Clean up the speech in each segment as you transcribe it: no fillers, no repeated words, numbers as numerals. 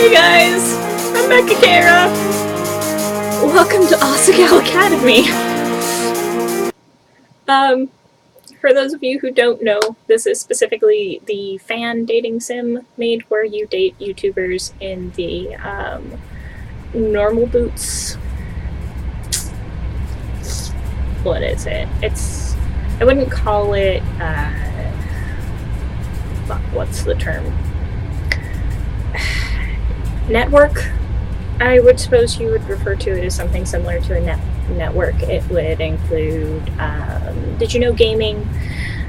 Hey guys, I'm Becca Kara. Welcome to Asagao Academy. For those of you who don't know, this is specifically the fan dating sim made where you date YouTubers in the normal boots. What is it? I wouldn't call it, what's the term? Network? I would suppose you would refer to it as something similar to a network. It would include, did you know gaming,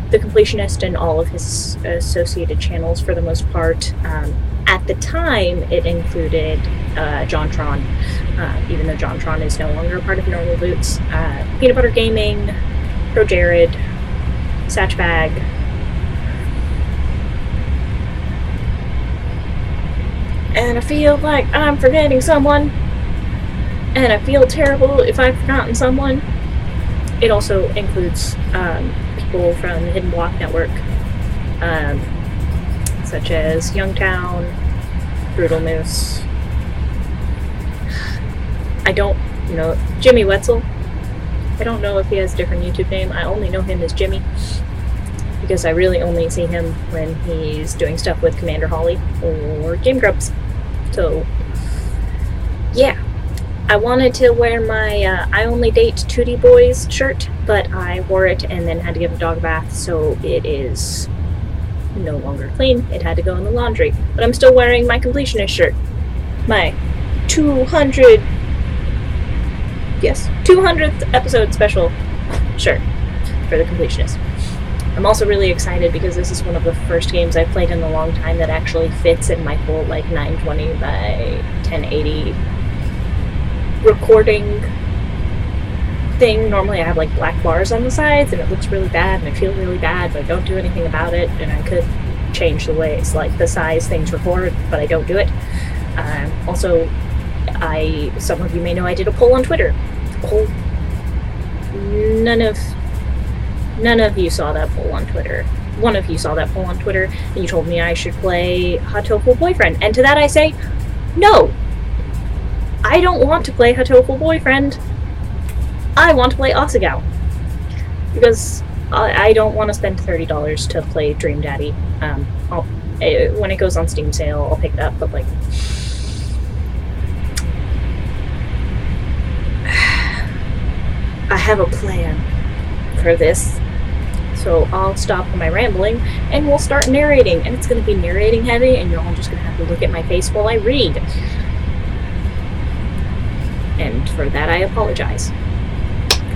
the completionist, and all of his associated channels for the most part. At the time, it included JonTron, even though JonTron is no longer a part of Normal Boots. Peanut Butter Gaming, Pro Jared, Satchbag, and I feel like I'm forgetting someone, and I feel terrible if I've forgotten someone. It also includes people from the Hidden Block Network, such as Youngtown, Brutal Moose. I don't know Jimmy Wetzel. I don't know if he has a different YouTube name. I only know him as Jimmy, because I really only see him when he's doing stuff with Commander Holly or Game Grumps. So, yeah. I wanted to wear my I Only Date 2D Boys shirt, but I wore it and then had to give a dog a bath, so it is no longer clean. It had to go in the laundry. But I'm still wearing my completionist shirt. My 200th episode special shirt for the completionist. I'm also really excited because this is one of the first games I've played in a long time that actually fits in my full 920 by 1080 recording thing. Normally I have black bars on the sides and it looks really bad and I feel really bad, but I don't do anything about it, and I could change the way it's the size things record, but I don't do it. Also, some of you may know I did a poll on Twitter. None of you saw that poll on Twitter. One of you saw that poll on Twitter, and you told me I should play Hatoful Boyfriend. And to that I say, no! I don't want to play Hatoful Boyfriend. I want to play Asagao. Because I don't want to spend $30 to play Dream Daddy. When it goes on Steam sale, I'll pick it up, but I have a plan for this. So I'll stop my rambling and we'll start narrating, and it's going to be narrating heavy, and you're all just going to have to look at my face while I read. And for that I apologize.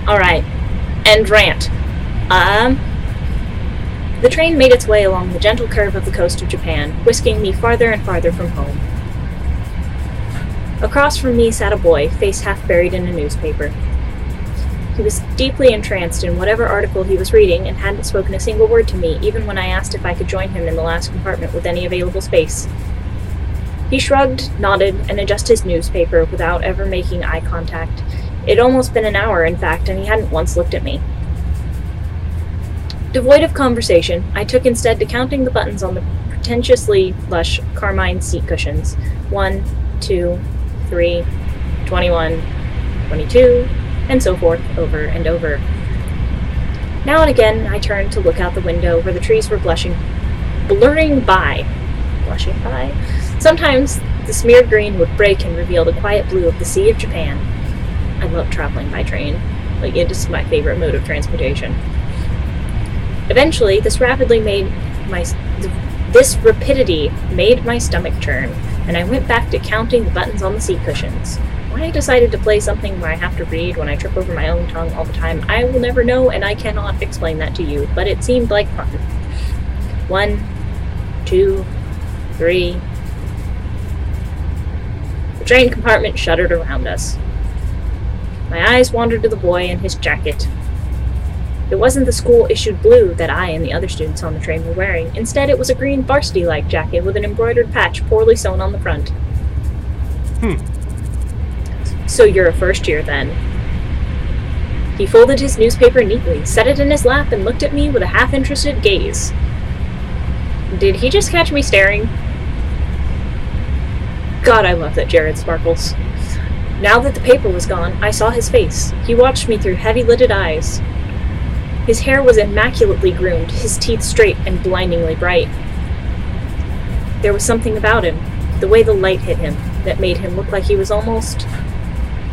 Alright, end rant. The train made its way along the gentle curve of the coast of Japan, whisking me farther and farther from home. Across from me sat a boy, face half buried in a newspaper. He was deeply entranced in whatever article he was reading and hadn't spoken a single word to me, even when I asked if I could join him in the last compartment with any available space. He shrugged, nodded, and adjusted his newspaper without ever making eye contact. It had almost been an hour, in fact, and he hadn't once looked at me. Devoid of conversation, I took instead to counting the buttons on the pretentiously lush carmine seat cushions. 1, 2, 3, 21, 22... and so forth, over and over. Now and again, I turned to look out the window where the trees were blurring by. Blushing by? Sometimes the smeared green would break and reveal the quiet blue of the Sea of Japan. I love traveling by train. It is my favorite mode of transportation. Eventually, this rapidity made my stomach churn, and I went back to counting the buttons on the seat cushions. Why I decided to play something where I have to read when I trip over my own tongue all the time, I will never know, and I cannot explain that to you, but it seemed like fun. 1, 2, 3. The train compartment shuddered around us. My eyes wandered to the boy and his jacket. It wasn't the school-issued blue that I and the other students on the train were wearing. Instead, it was a green varsity-like jacket with an embroidered patch poorly sewn on the front. So you're a first year, then? He folded his newspaper neatly, set it in his lap, and looked at me with a half-interested gaze. Did he just catch me staring? God, I love that Jared sparkles. Now that the paper was gone, I saw his face. He watched me through heavy-lidded eyes. His hair was immaculately groomed, his teeth straight and blindingly bright. There was something about him, the way the light hit him, that made him look like he was almost...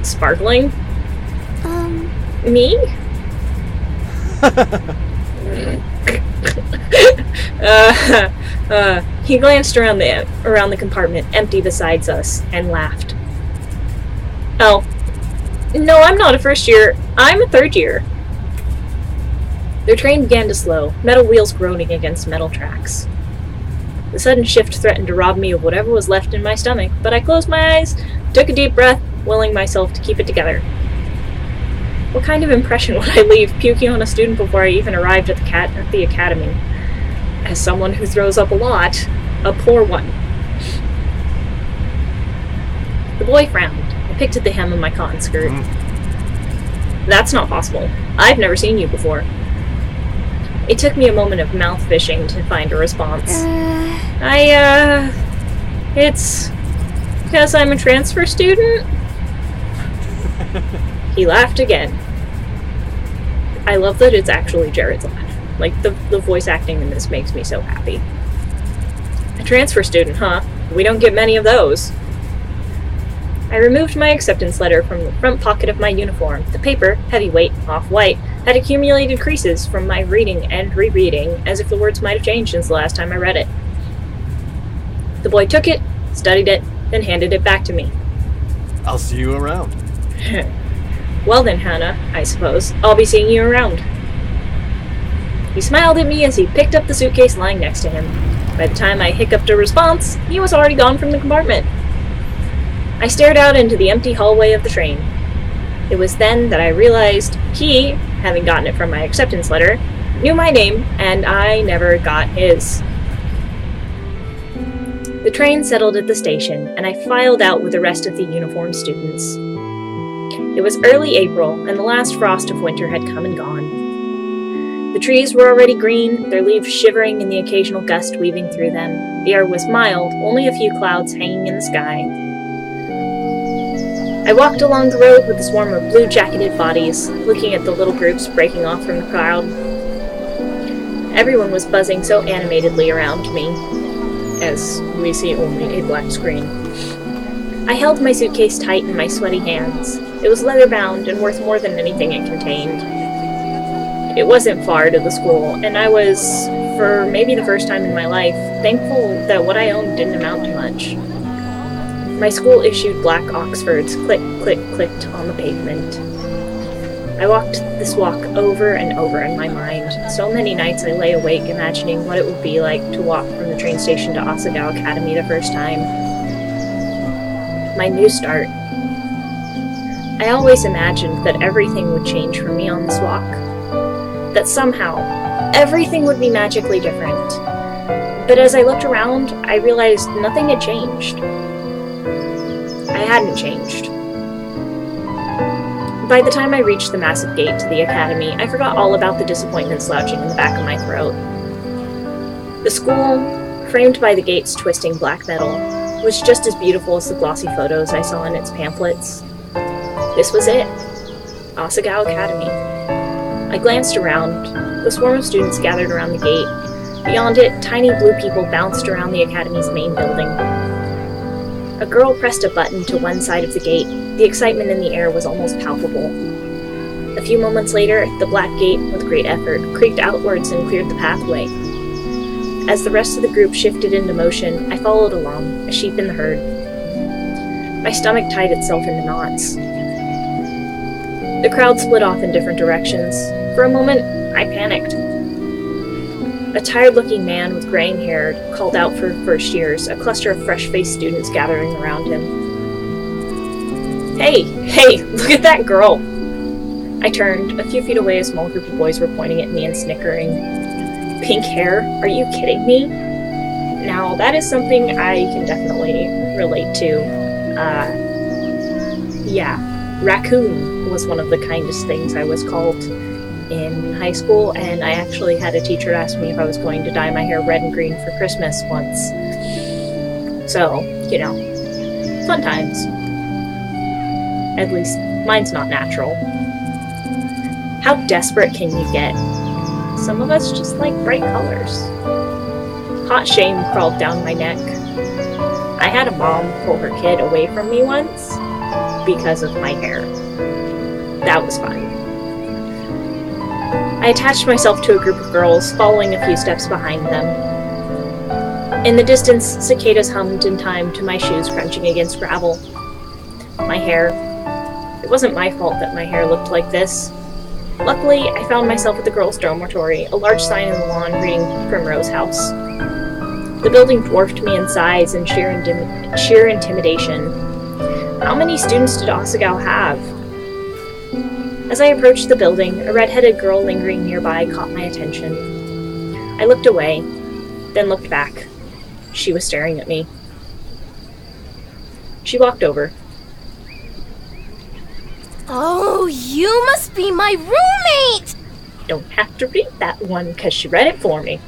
sparkling? Me? He glanced around the compartment, empty besides us, and laughed. Oh. No, I'm not a first year. I'm a third year. Their train began to slow, metal wheels groaning against metal tracks. The sudden shift threatened to rob me of whatever was left in my stomach, but I closed my eyes, took a deep breath, willing myself to keep it together. What kind of impression would I leave puking on a student before I even arrived at the academy? As someone who throws up a lot, a poor one. The boy frowned. I picked at the hem of my cotton skirt. That's not possible. I've never seen you before. It took me a moment of mouth fishing to find a response. It's because I'm a transfer student? He laughed again. I love that it's actually Jared's laugh. Like, the voice acting in this makes me so happy. A transfer student, huh? We don't get many of those. I removed my acceptance letter from the front pocket of my uniform. The paper, heavyweight, off-white, had accumulated creases from my reading and rereading, as if the words might have changed since the last time I read it. The boy took it, studied it, then handed it back to me. I'll see you around. Well then, Hannah, I suppose. I'll be seeing you around. He smiled at me as he picked up the suitcase lying next to him. By the time I hiccuped a response, he was already gone from the compartment. I stared out into the empty hallway of the train. It was then that I realized he, having gotten it from my acceptance letter, knew my name, and I never got his. The train settled at the station, and I filed out with the rest of the uniformed students. It was early April, and the last frost of winter had come and gone. The trees were already green, their leaves shivering in the occasional gust weaving through them. The air was mild, only a few clouds hanging in the sky. I walked along the road with a swarm of blue-jacketed bodies, looking at the little groups breaking off from the crowd. Everyone was buzzing so animatedly around me, as we see only a black screen. I held my suitcase tight in my sweaty hands. It was leather-bound and worth more than anything it contained. It wasn't far to the school, and I was, for maybe the first time in my life, thankful that what I owned didn't amount to much. My school issued black Oxfords click, click, clicked on the pavement. I walked this walk over and over in my mind. So many nights I lay awake imagining what it would be like to walk from the train station to Asagao Academy the first time. My new start. I always imagined that everything would change for me on this walk. That somehow, everything would be magically different. But as I looked around, I realized nothing had changed. I hadn't changed. By the time I reached the massive gate to the academy, I forgot all about the disappointment slouching in the back of my throat. The school, framed by the gate's twisting black metal, was just as beautiful as the glossy photos I saw in its pamphlets. This was it. Asagao Academy. I glanced around. The swarm of students gathered around the gate. Beyond it, tiny blue people bounced around the academy's main building. A girl pressed a button to one side of the gate. The excitement in the air was almost palpable. A few moments later, the black gate, with great effort, creaked outwards and cleared the pathway. As the rest of the group shifted into motion, I followed along, a sheep in the herd. My stomach tied itself into knots. The crowd split off in different directions. For a moment, I panicked. A tired-looking man with graying hair called out for first years, a cluster of fresh-faced students gathering around him. Hey, look at that girl! I turned. A few feet away, a small group of boys were pointing at me and snickering. Pink hair? Are you kidding me? Now, that is something I can definitely relate to. Raccoon was one of the kindest things I was called in high school, and I actually had a teacher ask me if I was going to dye my hair red and green for Christmas once. So, Fun times. At least, mine's not natural. How desperate can you get? Some of us just like bright colors. Hot shame crawled down my neck. I had a mom pull her kid away from me once because of my hair. That was fun. I attached myself to a group of girls, following a few steps behind them. In the distance, cicadas hummed in time to my shoes crunching against gravel. My hair. It wasn't my fault that my hair looked like this. Luckily, I found myself at the girls' dormitory, a large sign in the lawn reading Primrose House. The building dwarfed me in size and sheer intimidation. How many students did Asagao have? As I approached the building, a red-headed girl lingering nearby caught my attention. I looked away, then looked back. She was staring at me. She walked over. Oh, you must be my roommate! Don't have to read that one, because she read it for me.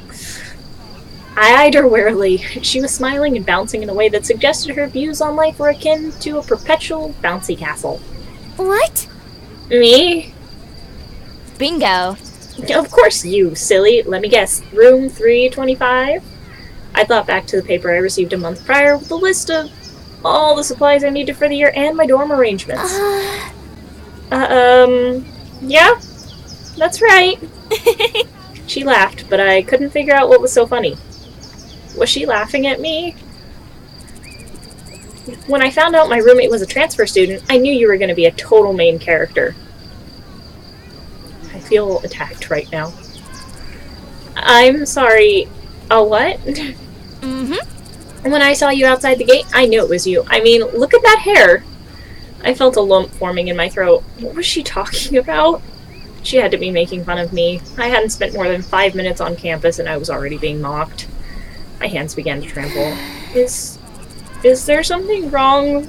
I eyed her warily. She was smiling and bouncing in a way that suggested her views on life were akin to a perpetual bouncy castle. What? Me? Bingo. Of course you, silly. Let me guess. Room 325? I thought back to the paper I received a month prior with a list of all the supplies I needed for the year and my dorm arrangements. Yeah, that's right. She laughed, but I couldn't figure out what was so funny. Was she laughing at me? When I found out my roommate was a transfer student, I knew you were going to be a total main character. I feel attacked right now. I'm sorry. A what? Mm-hmm. When I saw you outside the gate, I knew it was you. I mean, look at that hair. I felt a lump forming in my throat. What was she talking about? She had to be making fun of me. I hadn't spent more than 5 minutes on campus and I was already being mocked. My hands began to tremble. Is there something wrong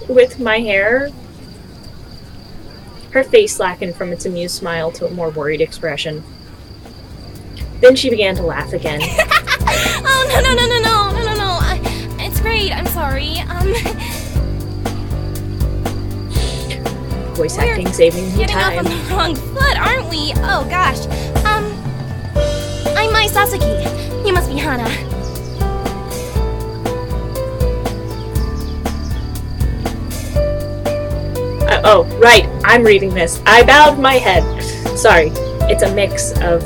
with my hair? Her face slackened from its amused smile to a more worried expression. Then she began to laugh again. Oh, no. It's great. I'm sorry. Voice acting saving me Getting time. off on the wrong foot, aren't we? Oh, gosh. I'm Mai Sasaki. You must be Hana. Oh, right. I'm reading this. I bowed my head. Sorry. It's a mix of,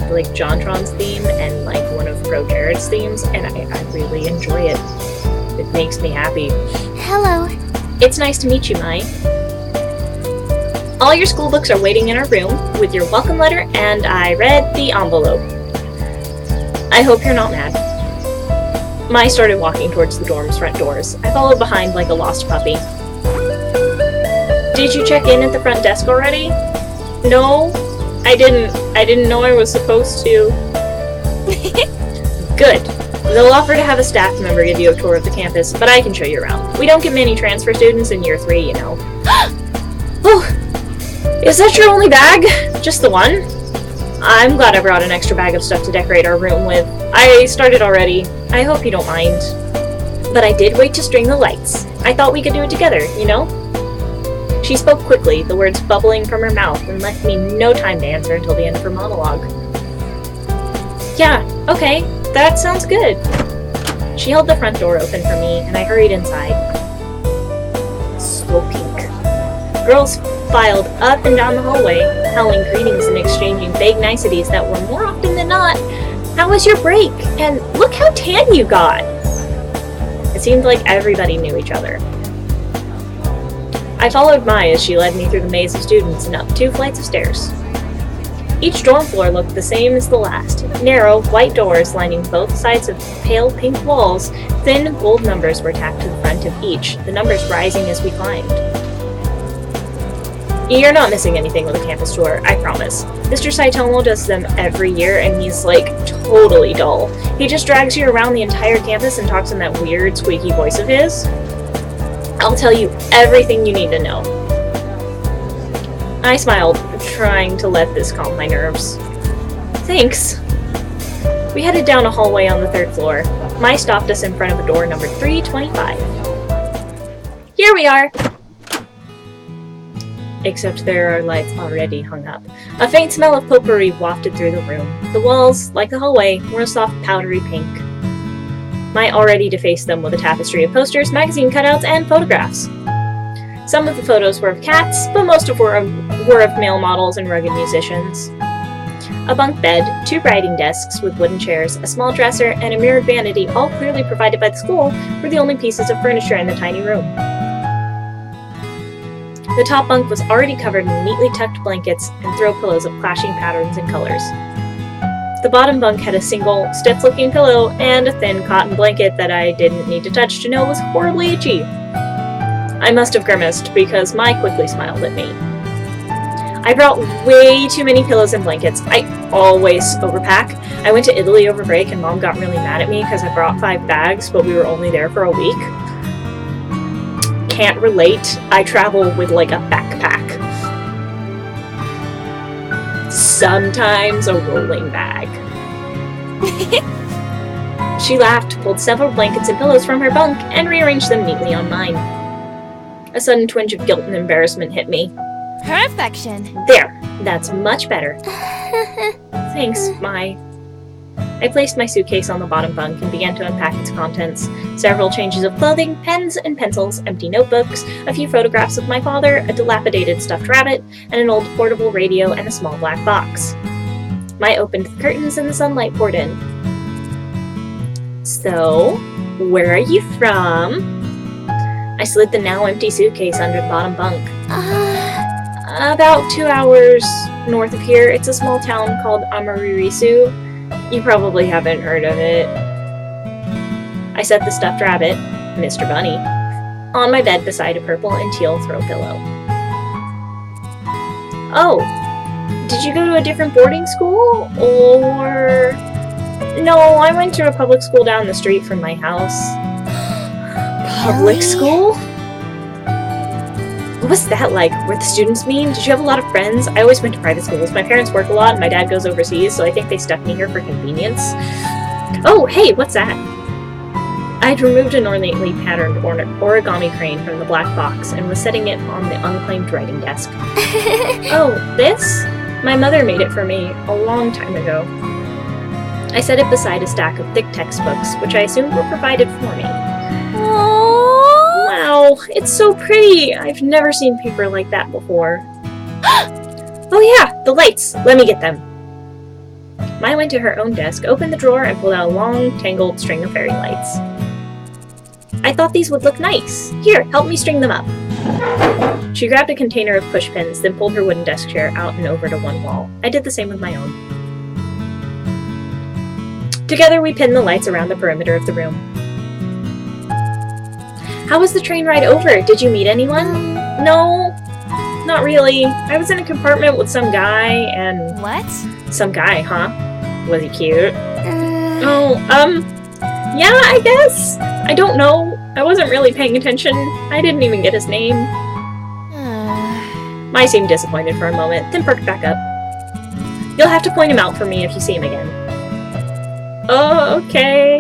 like, JonTron's theme and, like, one of Pro Jared's themes, and I really enjoy it. It makes me happy. Hello. It's nice to meet you, Mai. All your school books are waiting in our room with your welcome letter, and I read the envelope. I hope you're not mad. Mai started walking towards the dorm's front doors. I followed behind like a lost puppy. Did you check in at the front desk already? No, I didn't. I didn't know I was supposed to. Good. They'll offer to have a staff member give you a tour of the campus, but I can show you around. We don't get many transfer students in year 3, you know. Oh, is that your only bag? Just the one? I'm glad I brought an extra bag of stuff to decorate our room with. I started already. I hope you don't mind. But I did wait to string the lights. I thought we could do it together, you know? She spoke quickly, the words bubbling from her mouth, and left me no time to answer until the end of her monologue. Yeah, okay, that sounds good. She held the front door open for me, and I hurried inside. So pink. Girls filed up and down the hallway, howling greetings and exchanging vague niceties that were more often than not, "How was your break?" and "Look how tan you got!" It seemed like everybody knew each other. I followed Mai as she led me through the maze of students and up 2 flights of stairs. Each dorm floor looked the same as the last. Narrow, white doors lining both sides of pale pink walls. Thin gold numbers were tacked to the front of each, the numbers rising as we climbed. You're not missing anything with a campus tour, I promise. Mr. Saitomo does them every year, and he's, like, totally dull. He just drags you around the entire campus and talks in that weird, squeaky voice of his. I'll tell you everything you need to know. I smiled, trying to let this calm my nerves. Thanks. We headed down a hallway on the 3rd floor. Mai stopped us in front of a door numbered 325. Here we are! Except there are lights already hung up. A faint smell of potpourri wafted through the room. The walls, like the hallway, were a soft powdery pink. I already defaced them with a tapestry of posters, magazine cutouts, and photographs. Some of the photos were of cats, but most were of male models and rugged musicians. A bunk bed, 2 writing desks with wooden chairs, a small dresser, and a mirrored vanity, all clearly provided by the school, were the only pieces of furniture in the tiny room. The top bunk was already covered in neatly tucked blankets and throw pillows of clashing patterns and colors. The bottom bunk had a single, stiff-looking pillow and a thin cotton blanket that I didn't need to touch to know was horribly itchy. I must have grimaced because Mai quickly smiled at me. I brought way too many pillows and blankets. I always overpack. I went to Italy over break and Mom got really mad at me because I brought 5 bags, but we were only there for a week. Can't relate. I travel with like a backpack. Sometimes a rolling bag. She laughed, pulled several blankets and pillows from her bunk, and rearranged them neatly on mine. A sudden twinge of guilt and embarrassment hit me. Perfection. There, that's much better. Thanks, Mai. I placed my suitcase on the bottom bunk and began to unpack its contents. Several changes of clothing, pens and pencils, empty notebooks, a few photographs of my father, a dilapidated stuffed rabbit, and an old portable radio and a small black box. Mai opened the curtains and the sunlight poured in. So, where are you from? I slid the now empty suitcase under the bottom bunk. About 2 hours north of here, it's a small town called Amaririsu. You probably haven't heard of it. I set the stuffed rabbit, Mr. Bunny, on my bed beside a purple and teal throw pillow. Oh, did you go to a different boarding school? Or... No, I went to a public school down the street from my house. Public school? What was that like? Were the students mean? Did you have a lot of friends? I always went to private schools. My parents work a lot and my dad goes overseas, so I think they stuck me here for convenience. Oh, hey, what's that? I'd removed an ornately patterned origami crane from the black box and was setting it on the unclaimed writing desk. Oh, this? My mother made it for me a long time ago. I set it beside a stack of thick textbooks, which I assumed were provided for me. Aww. Wow, it's so pretty! I've never seen paper like that before. Oh yeah, the lights! Let me get them. Mai went to her own desk, opened the drawer, and pulled out a long, tangled string of fairy lights. I thought these would look nice. Here, help me string them up. She grabbed a container of push pins, then pulled her wooden desk chair out and over to one wall. I did the same with my own. Together we pinned the lights around the perimeter of the room. How was the train ride over? Did you meet anyone? No, not really. I was in a compartment with some guy and... What? Some guy, huh? Was he cute? Yeah, I guess. I don't know. I wasn't really paying attention. I didn't even get his name. Mai seemed disappointed for a moment, then perked back up. You'll have to point him out for me if you see him again. Okay.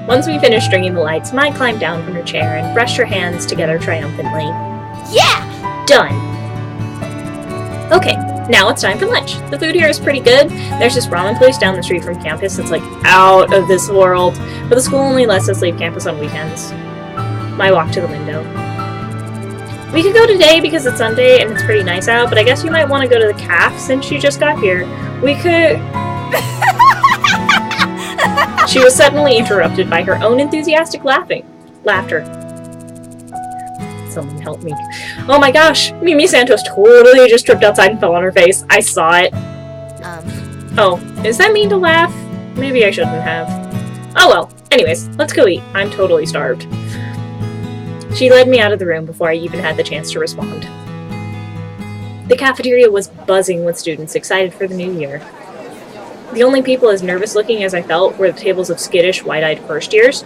Once we finished stringing the lights, Mai climbed down from her chair and brushed her hands together triumphantly. Yeah! Done. Okay, now it's time for lunch. The food here is pretty good. There's this ramen place down the street from campus that's like out of this world, but the school only lets us leave campus on weekends. Mai walked to the window. We could go today because it's Sunday and it's pretty nice out, but I guess you might want to go to the caf since you just got here. We could... She was suddenly interrupted by her own enthusiastic laughter. Someone help me. Oh my gosh! Mimi Santos totally just tripped outside and fell on her face. I saw it. Oh, is that mean to laugh? Maybe I shouldn't have. Oh well. Anyways, let's go eat. I'm totally starved. She led me out of the room before I even had the chance to respond. The cafeteria was buzzing with students excited for the new year. The only people as nervous-looking as I felt were the tables of skittish, wide-eyed first years.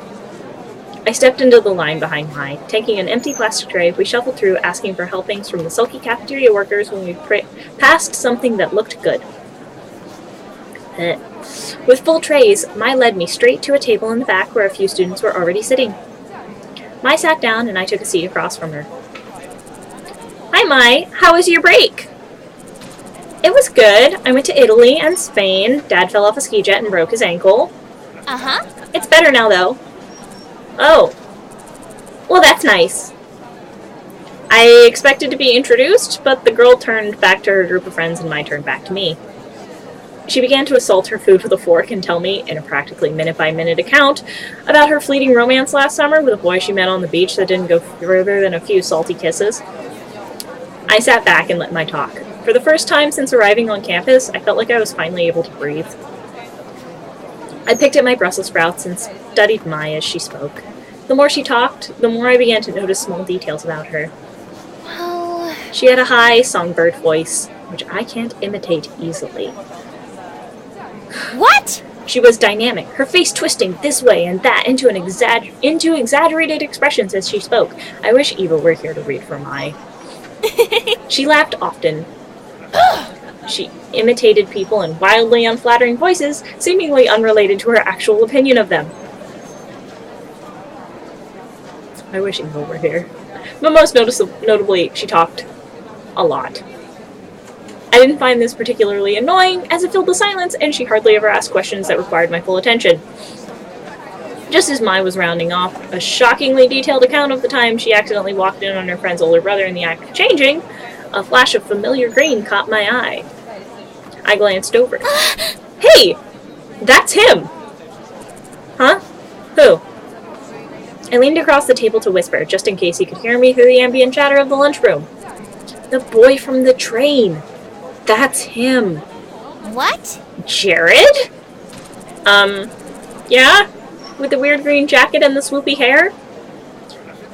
I stepped into the line behind Mai. Taking an empty plastic tray, we shuffled through, asking for helpings from the sulky cafeteria workers when we passed something that looked good. With full trays, Mai led me straight to a table in the back where a few students were already sitting. Mai sat down and I took a seat across from her. Hi, Mai. How was your break? It was good. I went to Italy and Spain. Dad fell off a ski jet and broke his ankle. Uh-huh. It's better now, though. Oh. Well, that's nice. I expected to be introduced, but the girl turned back to her group of friends and Mai turned back to me. She began to assault her food with a fork and tell me, in a practically minute-by-minute account, about her fleeting romance last summer with a boy she met on the beach that didn't go further than a few salty kisses. I sat back and let Mai talk. For the first time since arriving on campus, I felt like I was finally able to breathe. I picked at my Brussels sprouts and studied Mai as she spoke. The more she talked, the more I began to notice small details about her. Well... She had a high, songbird voice, which I can't imitate easily. What? She was dynamic, her face twisting this way and that into exaggerated expressions as she spoke. I wish Eva were here to read for Mai. She laughed often. She imitated people in wildly unflattering voices, seemingly unrelated to her actual opinion of them. I wish Eva were here. But most notably, she talked a lot. I didn't find this particularly annoying, as it filled the silence, and she hardly ever asked questions that required my full attention. Just as Mai was rounding off a shockingly detailed account of the time she accidentally walked in on her friend's older brother in the act of changing, a flash of familiar green caught my eye. I glanced over. Hey! That's him! Huh? Who? I leaned across the table to whisper, just in case he could hear me through the ambient chatter of the lunchroom. The boy from the train! That's him! What? Jared? Yeah? With the weird green jacket and the swoopy hair?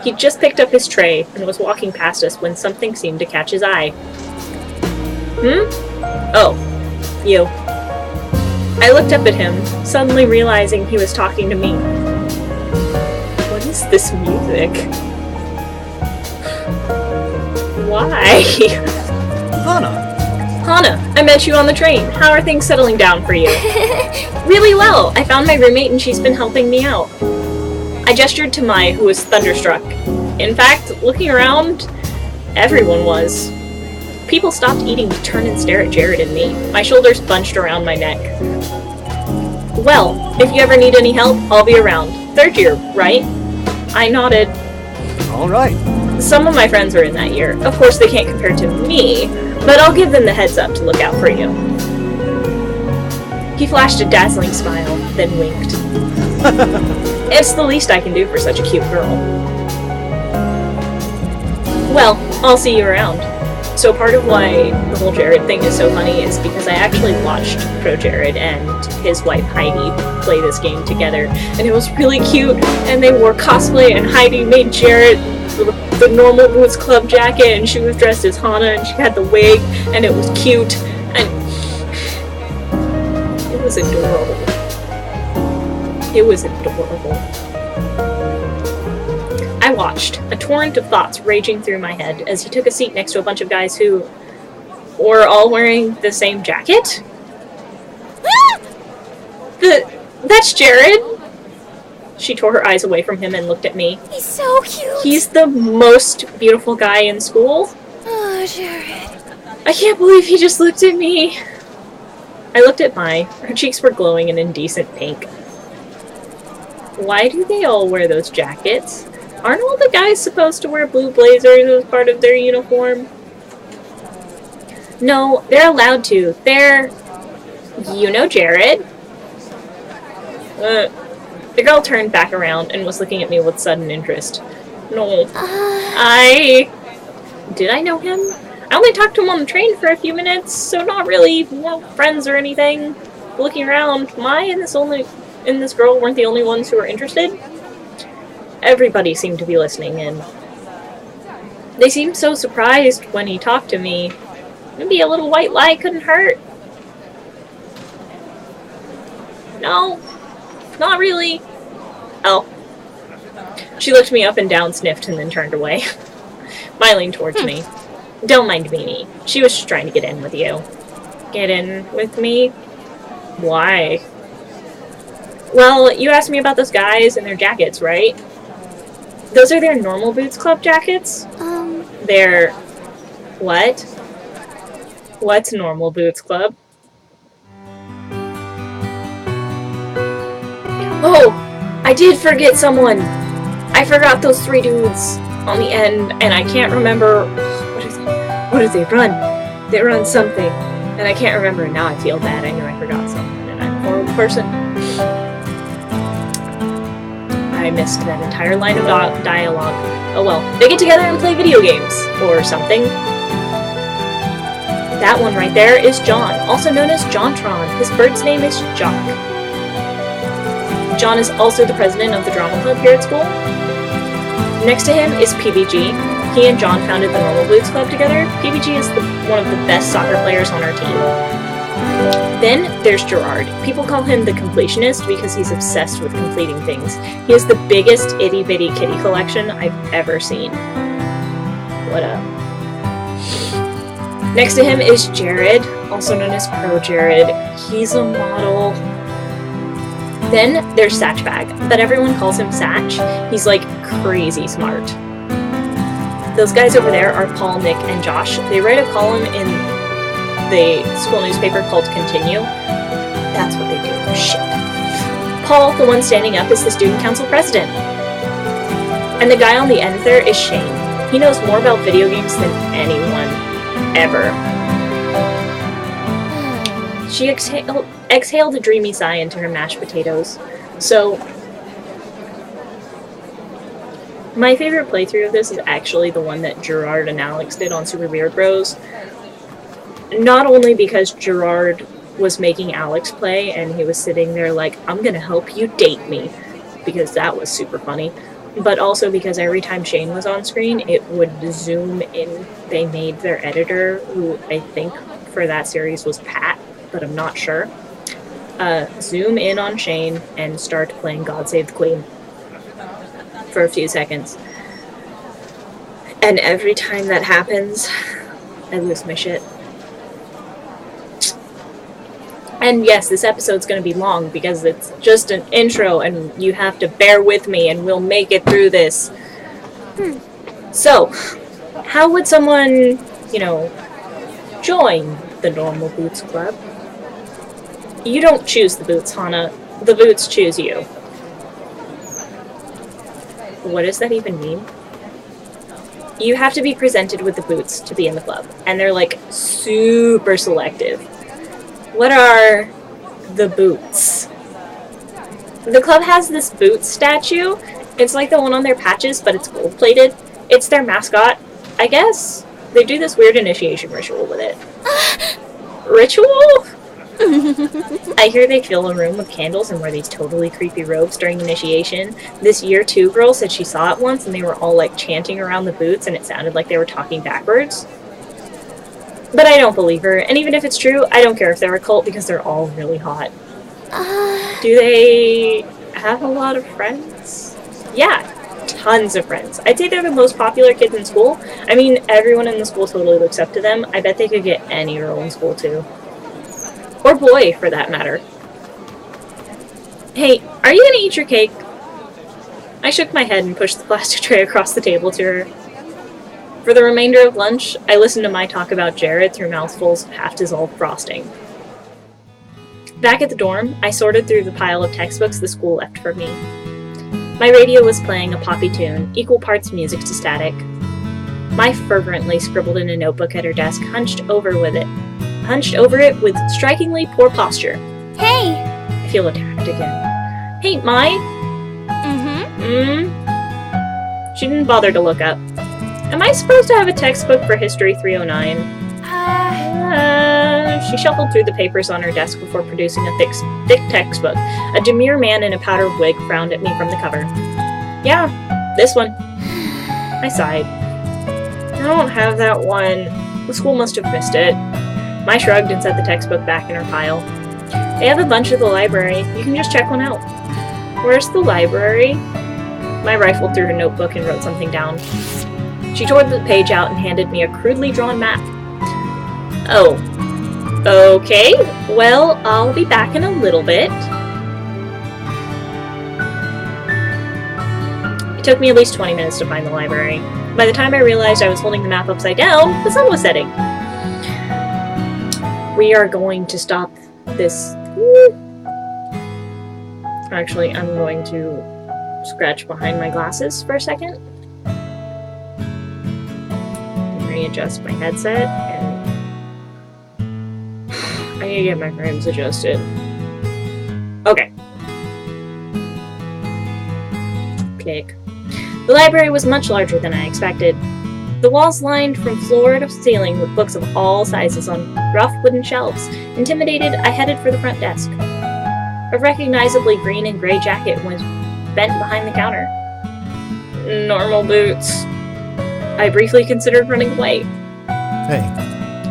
He'd just picked up his tray and was walking past us when something seemed to catch his eye. Oh, you. I looked up at him, suddenly realizing he was talking to me. What is this music? Why? Hana, I met you on the train. How are things settling down for you? Really well. I found my roommate and she's been helping me out. I gestured to Mai, who was thunderstruck. In fact, looking around, everyone was. People stopped eating to turn and stare at Jared and me. My shoulders bunched around my neck. Well, if you ever need any help, I'll be around. 3rd year, right? I nodded. All right. Some of my friends are in that year. Of course, they can't compare to me, but I'll give them the heads up to look out for you. He flashed a dazzling smile, then winked. It's the least I can do for such a cute girl. Well, I'll see you around. So part of why the whole Jared thing is so funny is because I actually watched Pro Jared and his wife Heidi play this game together, and it was really cute, and they wore cosplay, and Heidi made Jared the normal Boots Club jacket, and she was dressed as Hana, and she had the wig, and it was cute, and it was adorable. It was adorable. I watched, a torrent of thoughts raging through my head as he took a seat next to a bunch of guys who were all wearing the same jacket. That's Jared! She tore her eyes away from him and looked at me. He's so cute! He's the most beautiful guy in school. Oh, Jared. I can't believe he just looked at me. I looked at Mai. Her cheeks were glowing an indecent pink. Why do they all wear those jackets? Aren't all the guys supposed to wear blue blazers as part of their uniform? No, they're allowed to. They're... You know Jared? The girl turned back around and was looking at me with sudden interest. No. Did I know him? I only talked to him on the train for a few minutes, so not really, friends or anything. Looking around, Mai and this girl weren't the only ones who were interested. Everybody seemed to be listening, and they seemed so surprised when he talked to me. Maybe a little white lie couldn't hurt. No, not really. Oh. She looked me up and down, sniffed, and then turned away. Mai leaned towards me. Don't mind Mimi. She was just trying to get in with you. Get in with me? Why? Well, you asked me about those guys and their jackets, right? Those are their normal Boots Club jackets. They're... What? What's normal Boots Club? Oh! I did forget someone! I forgot those 3 dudes on the end, and I can't remember... What do they run? They run something, and I can't remember. Now I feel bad. I knew I forgot someone, and I'm a horrible person. I missed that entire line of dialogue. Oh well. They get together and play video games, or something. That one right there is John, also known as Jontron. His bird's name is Jock. John is also the president of the drama club here at school. Next to him is PBG. He and John founded the Normal Boots Club together. PBG is one of the best soccer players on our team. Then there's Gerard. People call him the completionist because he's obsessed with completing things. He has the biggest itty-bitty kitty collection I've ever seen. What up? Next to him is Jared, also known as Pro Jared. He's a model. Then there's Satchbag, but everyone calls him Satch. He's like crazy smart. Those guys over there are Paul, Nick, and Josh. They write a column in the school newspaper called Continue. That's what they do. Shit. Paul, the one standing up, is the student council president. And the guy on the end there is Shane. He knows more about video games than anyone ever. She exhaled a dreamy sigh into her mashed potatoes. So, my favorite playthrough of this is actually the one that Gerard and Alex did on Super Beard Bros. Not only because Gerard was making Alex play and he was sitting there like, I'm gonna help you date me, because that was super funny, but also because every time Shane was on screen, it would zoom in. They made their editor, who I think for that series was Pat, but I'm not sure, zoom in on Shane and start playing God Save the Queen for a few seconds. And every time that happens, I lose my shit. And yes, this episode's going to be long because it's just an intro and you have to bear with me and we'll make it through this. So, how would someone, join the Normal Boots Club? You don't choose the boots, Hana. The boots choose you. What does that even mean? You have to be presented with the boots to be in the club. And they're like super selective. What are the boots? The club has this boots statue. It's like the one on their patches, but it's gold plated. It's their mascot. I guess they do this weird initiation ritual with it. Ritual? I hear they fill a room with candles and wear these totally creepy robes during initiation. This year 2 girl said she saw it once and they were all like chanting around the boots and it sounded like they were talking backwards. But I don't believe her, and even if it's true, I don't care if they're a cult because they're all really hot. Do they have a lot of friends? Yeah, tons of friends. I'd say they're the most popular kids in school. I mean, everyone in the school totally looks up to them. I bet they could get any girl in school too. Or boy, for that matter. Hey, are you gonna eat your cake? I shook my head and pushed the plastic tray across the table to her. For the remainder of lunch, I listened to my talk about Jared through mouthfuls of half-dissolved frosting. Back at the dorm, I sorted through the pile of textbooks the school left for me. My radio was playing a poppy tune, equal parts music to static. My fervently scribbled in a notebook at her desk, hunched over it with strikingly poor posture. Hey! I feel attacked again. Hey, Mai? She didn't bother to look up. Am I supposed to have a textbook for History 309? She shuffled through the papers on her desk before producing a thick textbook. A demure man in a powdered wig frowned at me from the cover. Yeah, this one. I sighed. I don't have that one. The school must have missed it. Mai shrugged and set the textbook back in her pile. They have a bunch at the library. You can just check one out. Where's the library? Mai rifled through her notebook and wrote something down. She tore the page out and handed me a crudely drawn map. Oh. Okay, well, I'll be back in a little bit. took me at least 20 minutes to find the library. By the time I realized I was holding the map upside down, the sun was setting. We are going to stop this. Actually, I'm going to scratch behind my glasses for a second. Readjust my headset, and I need to get my frames adjusted. Okay. Click. The library was much larger than I expected. The walls lined from floor to ceiling with books of all sizes on rough wooden shelves. Intimidated, I headed for the front desk. A recognizably green and gray jacket was bent behind the counter. Normal boots. I briefly considered running away. Hey.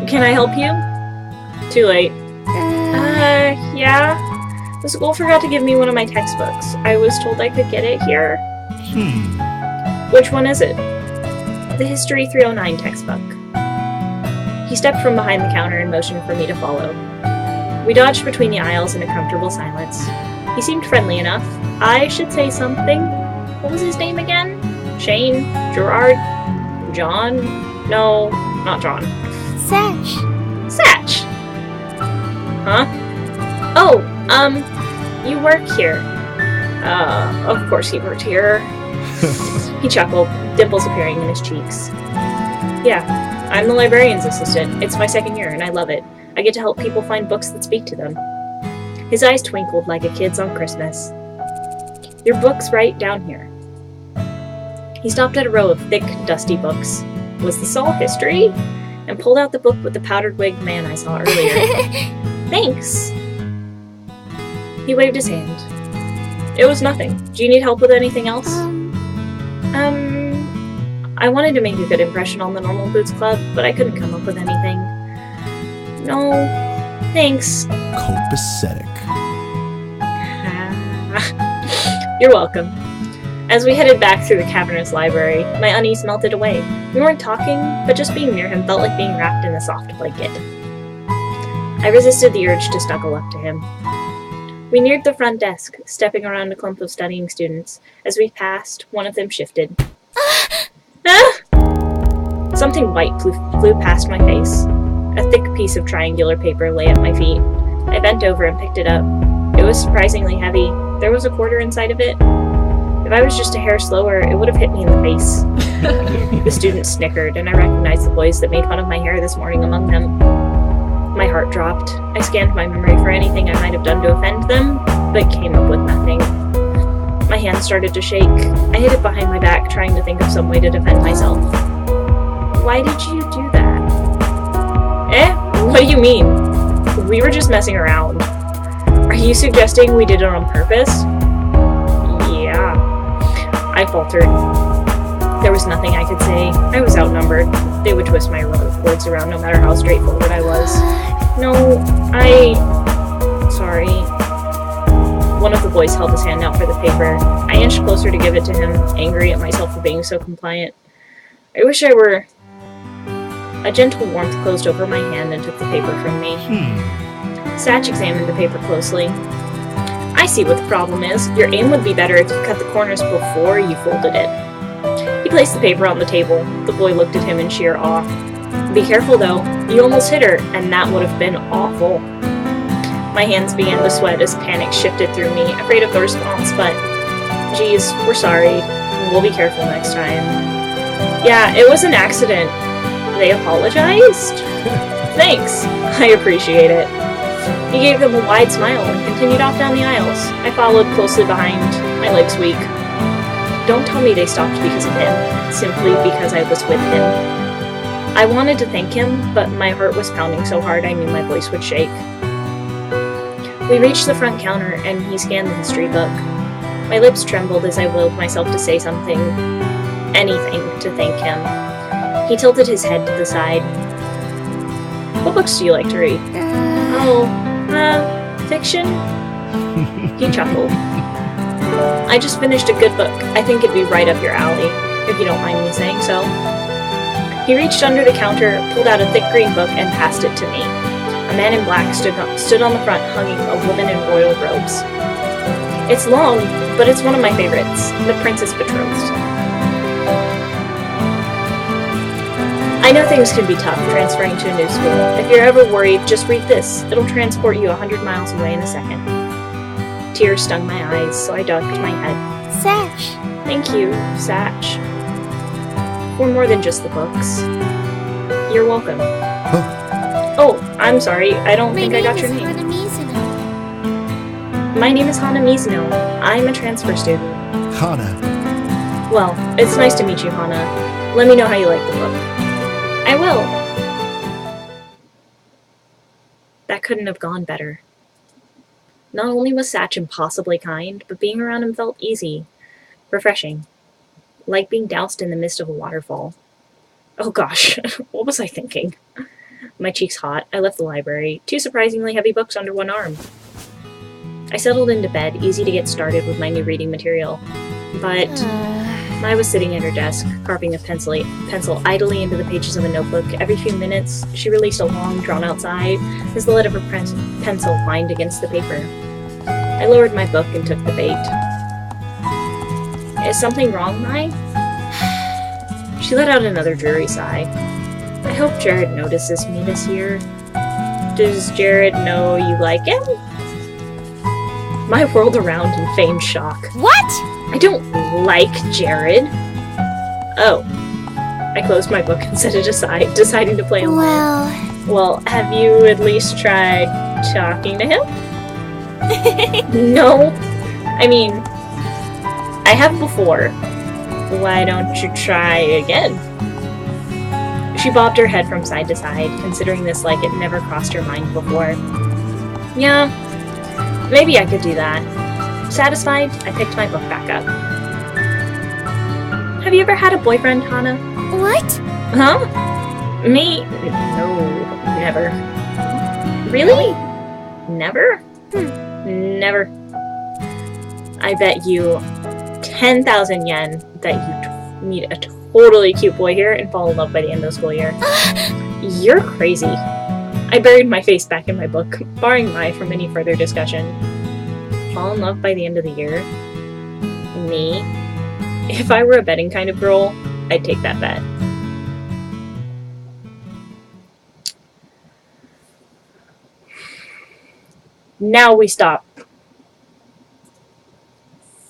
Can I help you? Too late. Yeah. The school forgot to give me one of my textbooks. I was told I could get it here. Which one is it? The History 309 textbook. He stepped from behind the counter and motioned for me to follow. We dodged between the aisles in a comfortable silence. He seemed friendly enough. I should say something. What was his name again? Shane? Gerard? John? No, not John. Satch. Satch! Huh? Oh, you work here. Of course he worked here. He chuckled, dimples appearing in his cheeks. Yeah, I'm the librarian's assistant. It's my second year, and I love it. I get to help people find books that speak to them. His eyes twinkled like a kid's on Christmas. Your book's right down here. He stopped at a row of thick, dusty books. Was this all history? And pulled out the book with the powdered wig man I saw earlier. Thanks! He waved his hand. It was nothing. Do you need help with anything else? I wanted to make a good impression on the Normal Boots Club, but I couldn't come up with anything. No, thanks. Copacetic. You're welcome. As we headed back through the cavernous library, my unease melted away. We weren't talking, but just being near him felt like being wrapped in a soft blanket. I resisted the urge to snuggle up to him. We neared the front desk, stepping around a clump of studying students. As we passed, one of them shifted. Something white flew past my face. A thick piece of triangular paper lay at my feet. I bent over and picked it up. It was surprisingly heavy. There was a quarter inside of it. If I was just a hair slower, it would have hit me in the face. The students snickered, and I recognized the boys that made fun of my hair this morning among them. My heart dropped. I scanned my memory for anything I might have done to offend them, but came up with nothing. My hands started to shake. I hid it behind my back, trying to think of some way to defend myself. Why did you do that? What do you mean? We were just messing around. Are you suggesting we did it on purpose? Yeah. I faltered. There was nothing I could say. I was outnumbered. They would twist my words around no matter how straightforward I was. No, Sorry. One of the boys held his hand out for the paper. I inched closer to give it to him, angry at myself for being so compliant. I wish I were... A gentle warmth closed over my hand and took the paper from me. Satch examined the paper closely. I see what the problem is. Your aim would be better if you cut the corners before you folded it. He placed the paper on the table. The boy looked at him in sheer awe. Be careful, though. You almost hit her, and that would have been awful. My hands began to sweat as panic shifted through me, afraid of the response, but... Geez, we're sorry. We'll be careful next time. Yeah, it was an accident. They apologized? Thanks. I appreciate it. He gave them a wide smile and continued off down the aisles. I followed closely behind, my legs weak. Don't tell me they stopped because of him, simply because I was with him. I wanted to thank him, but my heart was pounding so hard I knew my voice would shake. We reached the front counter, and he scanned the history book. My lips trembled as I willed myself to say something, anything, to thank him. He tilted his head to the side. What books do you like to read? Fiction? He chuckled. I just finished a good book. I think it'd be right up your alley, if you don't mind me saying so. He reached under the counter, pulled out a thick green book, and passed it to me. A man in black stood on the front, hugging a woman in royal robes. It's long, but it's one of my favorites. The Princess Betrothed. I know things can be tough transferring to a new school. If you're ever worried, just read this. It'll transport you 100 miles away in a second. Tears stung my eyes, so I ducked my head. Satch. Thank you, Satch. For more than just the books. You're welcome. Huh? Oh, I'm sorry. I don't think I got your name. My name is Hana Mizuno. I'm a transfer student. Hana. Well, it's nice to meet you, Hana. Let me know how you like the book. I will. That couldn't have gone better. Not only was Satch impossibly kind, but being around him felt easy, refreshing, like being doused in the mist of a waterfall. Oh gosh, what was I thinking? My cheeks hot, I left the library, 2 surprisingly heavy books under one arm. I settled into bed, easy to get started with my new reading material, but I was sitting at her desk, carving a pencil idly into the pages of a notebook. Every few minutes, she released a long, drawn-out sigh as the lead of her pencil whined against the paper. I lowered my book and took the bait. Is something wrong, Mai? She let out another dreary sigh. I hope Jared notices me this year. Does Jared know you like him? My whirled around in feigned shock. What? I don't like Jared. Oh. I closed my book and set it aside, deciding to play along. Well, have you at least tried talking to him? No. I mean, I have before. Why don't you try again? She bobbed her head from side to side, considering this like it never crossed her mind before. Yeah, maybe I could do that. Satisfied, I picked my book back up. Have you ever had a boyfriend, Hana? What? Huh? Me? No, never. Really? Never? Never. I bet you 10,000 yen that you meet a totally cute boy here and fall in love by the end of the school year. You're crazy. I buried my face back in my book, barring Mai from any further discussion. Fall in love by the end of the year? Me? If I were a betting kind of girl, I'd take that bet. Now we stop.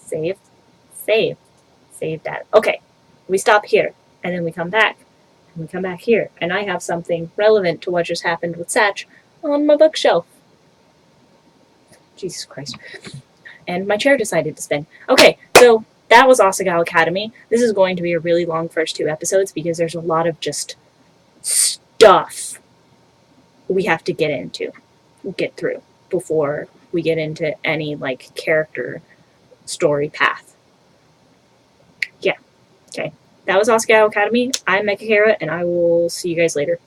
Save. Save. Save data. Okay. We stop here, and then we come back. And we come back here, and I have something relevant to what just happened with Satch on my bookshelf. Jesus Christ. And my chair decided to spin. Okay, so that was Asagao Academy. This is going to be a really long first 2 episodes because there's a lot of just stuff we have to get through before we get into any, like, character story path. Yeah. Okay. That was Asagao Academy. I'm Mecha Kara, and I will see you guys later.